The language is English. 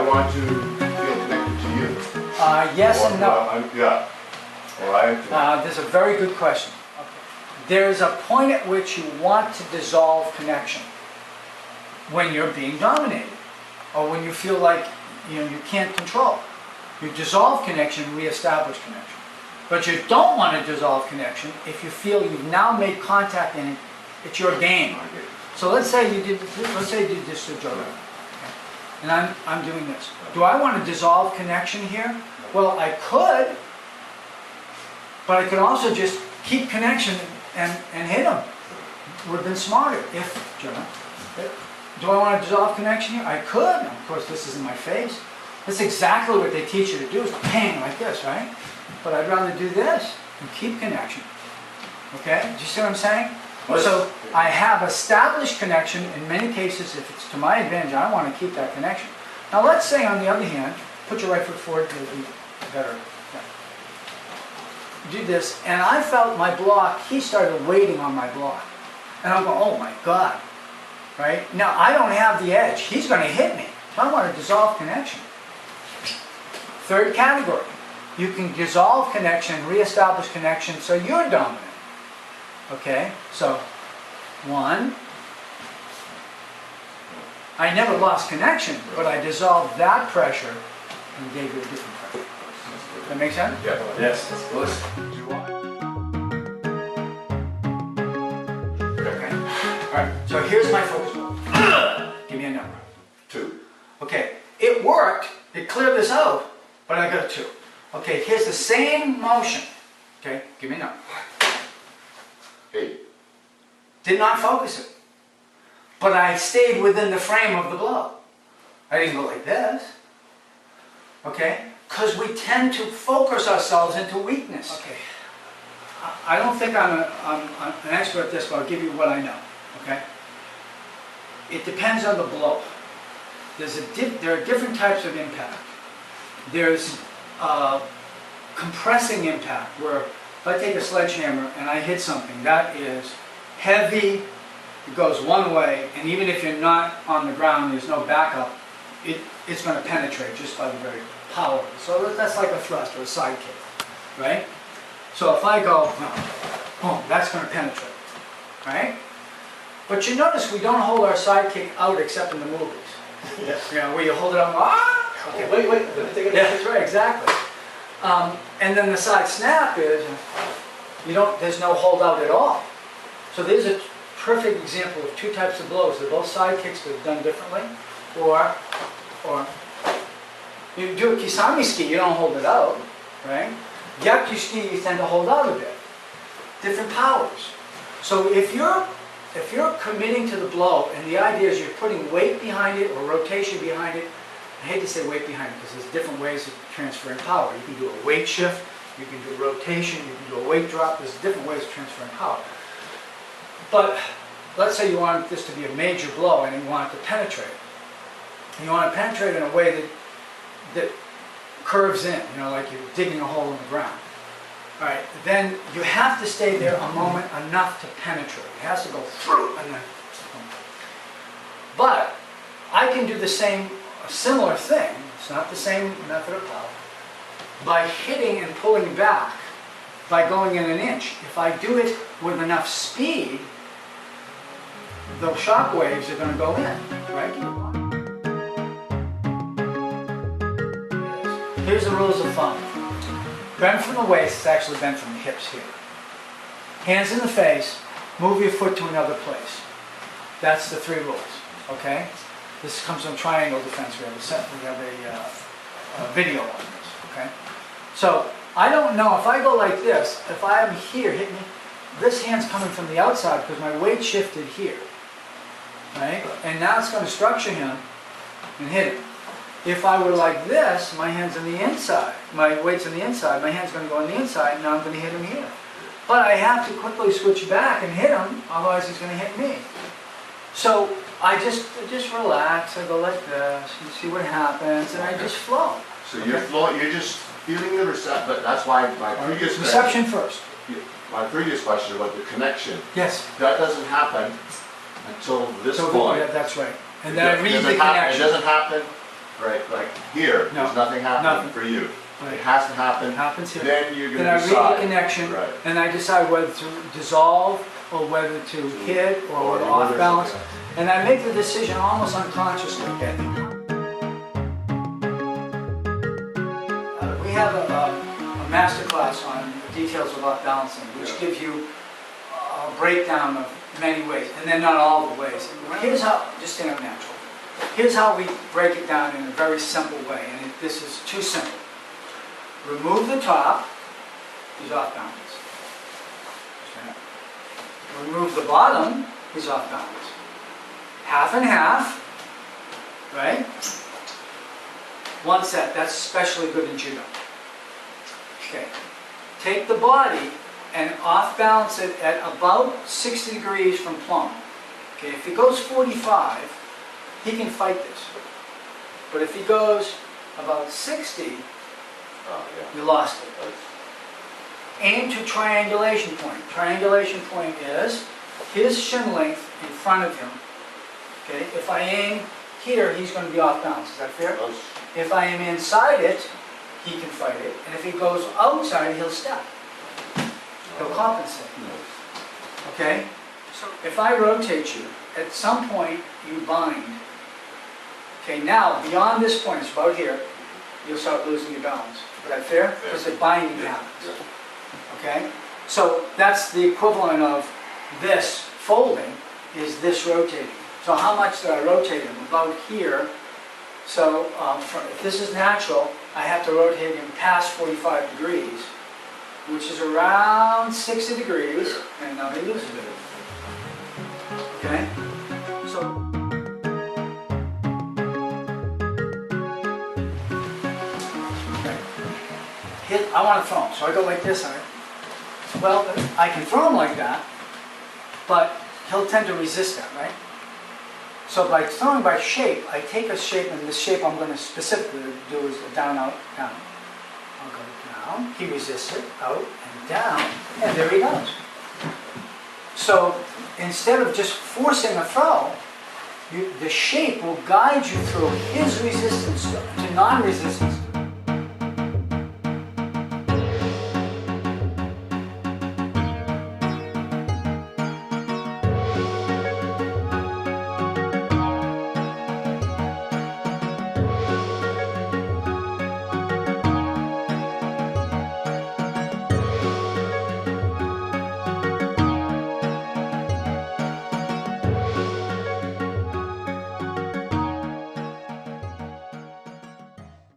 want to feel connected to you. Yes Or and no. Yeah. Or I am to. There's a very good question. Okay. There's a point at which you want to dissolve connection when you're being dominated, or when you feel like you can't control. You dissolve connection, reestablish connection. But you don't want to dissolve connection if you feel you've now made contact and it's your game. So let's say you did this to Joe, okay. And I'm doing this. Do I want to dissolve connection here? Well, I could, but I could also just keep connection and hit him. Would have been smarter if, Joe. Do I want to dissolve connection here? I could. Of course, this is in my face. That's exactly what they teach you to do, is ping like this, right? But I'd rather do this and keep connection. Okay? Do you see what I'm saying? So I have established connection. In many cases, if it's to my advantage, I want to keep that connection. Now let's say, on the other hand, put your right foot forward to be better. Yeah. Do this, and I felt my block, he started waiting on my block. And I'm going, oh my God. Right? Now I don't have the edge. He's going to hit me. So I want to dissolve connection. Third category. You can dissolve connection, reestablish connection, so you're dominant. Okay? So, one. I never lost connection, but I dissolved that pressure and gave you a different pressure. Does that make sense? Yeah. Yes, of course. Okay. Alright, so here's my focus goal. Give me a number. 2. Okay, it worked. It cleared this out, but I got a 2. Okay, here's the same motion. Okay, give me a number. 8. Did not focus it. But I stayed within the frame of the blow. I didn't go like this. Okay? Because we tend to focus ourselves into weakness. Okay. I don't think I'm an expert at this, but I'll give you what I know. Okay? It depends on the blow. There are different types of impact. There's compressing impact, where if I take a sledgehammer and I hit something, that is heavy, it goes one way, and even if you're not on the ground, there's no backup, it's going to penetrate just by the very power. So that's like a thrust or a side kick, right? So if I go, boom, that's going to penetrate, right? But you notice we don't hold our side kick out except in the movies. Yes. You know, where you hold it out, okay, Wait, let me take it. yeah, that's right, exactly. And then the side snap is, there's no hold out at all. So there's a perfect example of two types of blows. They're both side kicks, but done differently. Or you do a kisame ski, you don't hold it out, right? Gyaku ski, you tend to hold out a bit. Different powers. So if you're committing to the blow, and the idea is you're putting weight behind it or rotation behind it, I hate to say weight behind it because there's different ways of transferring power. You can do a weight shift, you can do rotation, you can do a weight drop. There's different ways of transferring power. But let's say you want this to be a major blow and you want it to penetrate. You want to penetrate in a way that curves in, like you're digging a hole in the ground. All right, then you have to stay there a moment enough to penetrate. It has to go through and then. But I can do a similar thing. It's not the same method of power. By hitting and pulling back, by going in an inch. If I do it with enough speed, the shock waves are going to go in, right? Here's the rules of thumb. Bend from the waist is actually bent from the hips here. Hands in the face, move your foot to another place. That's the 3 rules, okay? This comes from triangle defense. We have a video on this, okay? So, I don't know, if I go like this, if I am here, hit me, this hand's coming from the outside because my weight shifted here, right? And now it's going to structure him and hit him. If I were like this, my hand's on the inside, my weight's on the inside, my hand's going to go on the inside, and now I'm going to hit him here. But I have to quickly switch back and hit him, otherwise he's going to hit me. So I just relax, I go like this, and see what happens, and I just flow. So you're flowing, you're just feeling the reception, but that's why my previous reception first. My previous question about the connection. Yes. That doesn't happen until this point. Yeah, that's right. And then I read the connection. It doesn't happen right, like here, No, there's nothing happening nothing. for you. Right. It has to happen, It happens here. then you're Then I gonna read decide. the connection, Right. and I decide whether to dissolve, or whether to hit, or Or whether whether off to- balance. And I make the decision almost unconsciously. We have a master class on the details of off balancing, which Yeah. gives you a breakdown of many ways, and then not all the ways. Here's how, just stand up natural. Here's how we break it down in a very simple way, and this is too simple. Remove the top, he's off balance. Remove the bottom, he's off balance. Half and half, right? One set, that's especially good in judo. Okay, take the body and off balance it at about 60 degrees from plumb. Okay, if he goes 45, he can fight this. But if he goes about 60, Oh, yeah. you lost it. That's- Aim to triangulation point. Triangulation point is his shin length in front of him. Okay, if I aim here, he's going to be off balance. Is that fair? that's- If I am inside it, he can fight it. And if he goes outside, he'll step. He'll compensate. Okay? So if I rotate you, at some point you bind. Okay, now beyond this point, it's about here, you'll start losing your balance. Is that fair? Because the binding happens. Yeah. Okay? So that's the equivalent of this folding is this rotating. So how much did I rotate him? About here. So if this is natural, I have to rotate him past 45 degrees, which is around 60 degrees, and now he loses it. Okay? So I want to throw him, so I go like this. Well, I can throw him like that, but he'll tend to resist that, right? So by throwing by shape, I take a shape, and this shape I'm going to specifically do is a down, out, down. I'll go down, he resists it, out, and down, and there he goes. So instead of just forcing a throw, the shape will guide you through his resistance to non-resistance.